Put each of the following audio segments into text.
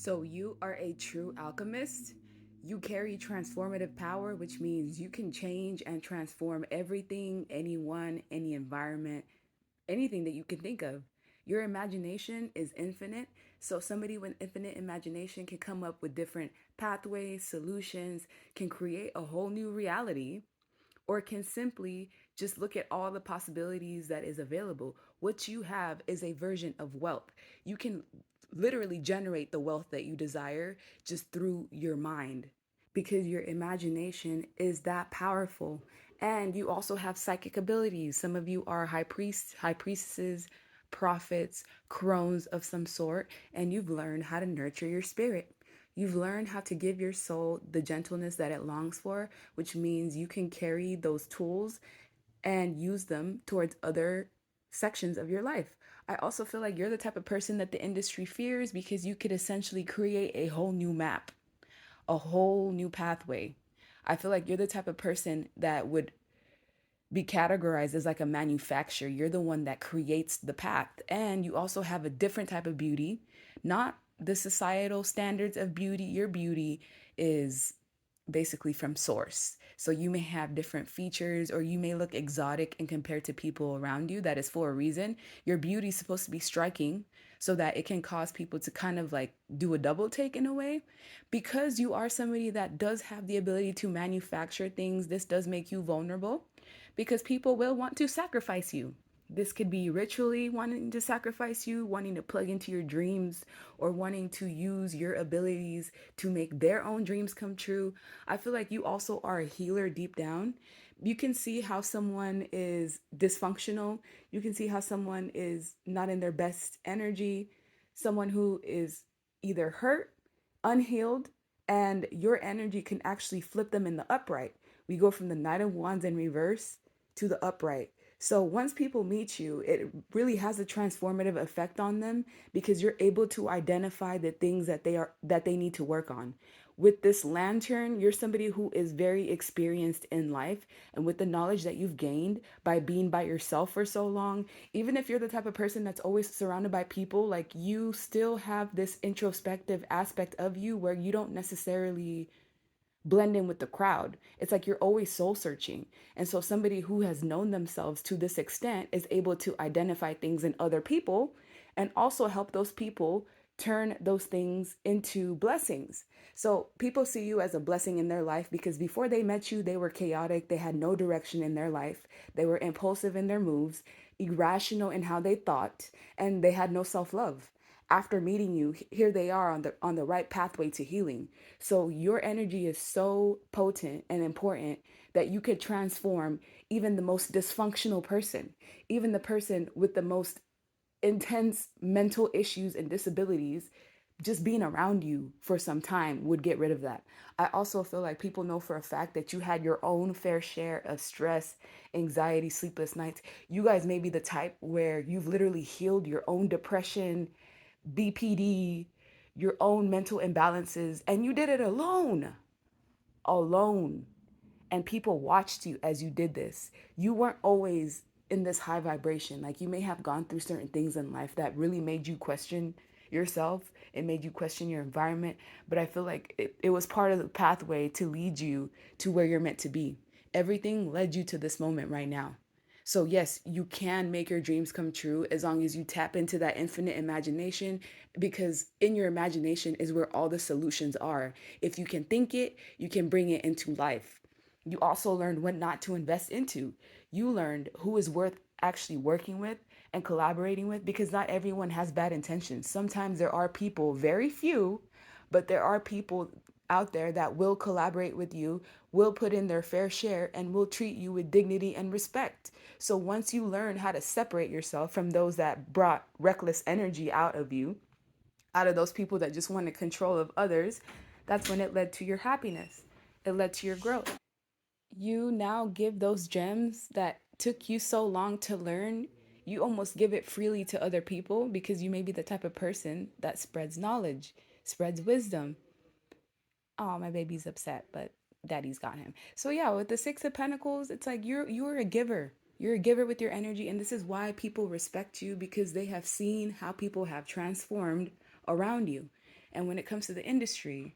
So you are a true alchemist. You carry transformative power, which means you can change and transform everything, anyone, any environment, anything that you can think of. Your imagination is infinite. So somebody with infinite imagination can come up with different pathways, solutions, can create a whole new reality, or can simply just look at all the possibilities that is available. What you have is a version of wealth. You can literally generate the wealth that you desire just through your mind because your imagination is that powerful. And you also have psychic abilities. Some of you are high priests, high priestesses, prophets, crones of some sort, and you've learned how to nurture your spirit. You've learned how to give your soul the gentleness that it longs for, which means you can carry those tools and use them towards other sections of your life. I also feel like you're the type of person that the industry fears because you could essentially create a whole new map, a whole new pathway. I feel like you're the type of person that would be categorized as like a manufacturer. You're the one that creates the path. And you also have a different type of beauty, not the societal standards of beauty. Your beauty is basically from source. So you may have different features or you may look exotic and compared to people around you. That is for a reason. Your beauty is supposed to be striking so that it can cause people to kind of like do a double take in a way. Because you are somebody that does have the ability to manufacture things, this does make you vulnerable because people will want to sacrifice you. This could be ritually wanting to sacrifice you, wanting to plug into your dreams, or wanting to use your abilities to make their own dreams come true. I feel like you also are a healer deep down. You can see how someone is dysfunctional. You can see how someone is not in their best energy, someone who is either hurt, unhealed, and your energy can actually flip them in the upright. We go from the Knight of Wands in reverse to the upright. So once people meet you, it really has a transformative effect on them because you're able to identify the things that they need to work on. With this lantern, you're somebody who is very experienced in life, and with the knowledge that you've gained by being by yourself for so long, even if you're the type of person that's always surrounded by people, like you still have this introspective aspect of you where you don't necessarily blend in with the crowd. It's like you're always soul searching. And so somebody who has known themselves to this extent is able to identify things in other people and also help those people turn those things into blessings. So people see you as a blessing in their life because before they met you, they were chaotic. They had no direction in their life. They were impulsive in their moves, irrational in how they thought, and they had no self-love. After meeting you, here they are on the right pathway to healing. So your energy is so potent and important that you could transform even the most dysfunctional person, even the person with the most intense mental issues and disabilities. Just being around you for some time would get rid of that. I also feel like people know for a fact that you had your own fair share of stress, anxiety, sleepless nights. You guys may be the type where you've literally healed your own depression, BPD, your own mental imbalances, and you did it alone. Alone. And people watched you as you did this. You weren't always in this high vibration. Like you may have gone through certain things in life that really made you question yourself. It made you question your environment. But I feel like it was part of the pathway to lead you to where you're meant to be. Everything led you to this moment right now. So, yes, you can make your dreams come true as long as you tap into that infinite imagination, because in your imagination is where all the solutions are. If you can think it, you can bring it into life. You also learned what not to invest into. You learned who is worth actually working with and collaborating with because not everyone has bad intentions. Sometimes there are people, very few, but there are people out there that will collaborate with you, will put in their fair share, and will treat you with dignity and respect. So once you learn how to separate yourself from those that brought reckless energy out of you, out of those people that just wanted control of others, that's when it led to your happiness. It led to your growth. You now give those gems that took you so long to learn, you almost give it freely to other people because you may be the type of person that spreads knowledge, spreads wisdom. Oh, my baby's upset, but daddy's got him. So yeah, with the 6 of Pentacles, it's like you're a giver. You're a giver with your energy, and this is why people respect you because they have seen how people have transformed around you. And when it comes to the industry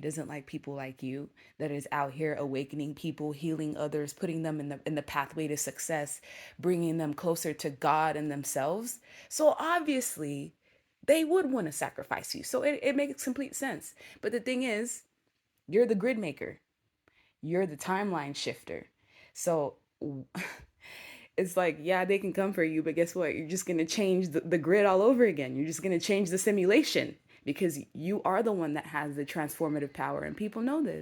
doesn't like people like you that is out here awakening people, healing others, putting them in the pathway to success, bringing them closer to God and themselves. So obviously, they would want to sacrifice you. So it makes complete sense. But the thing is, you're the grid maker. You're the timeline shifter. So it's like, yeah, they can come for you, but guess what? You're just going to change the grid all over again. You're just going to change the simulation because you are the one that has the transformative power, and people know this.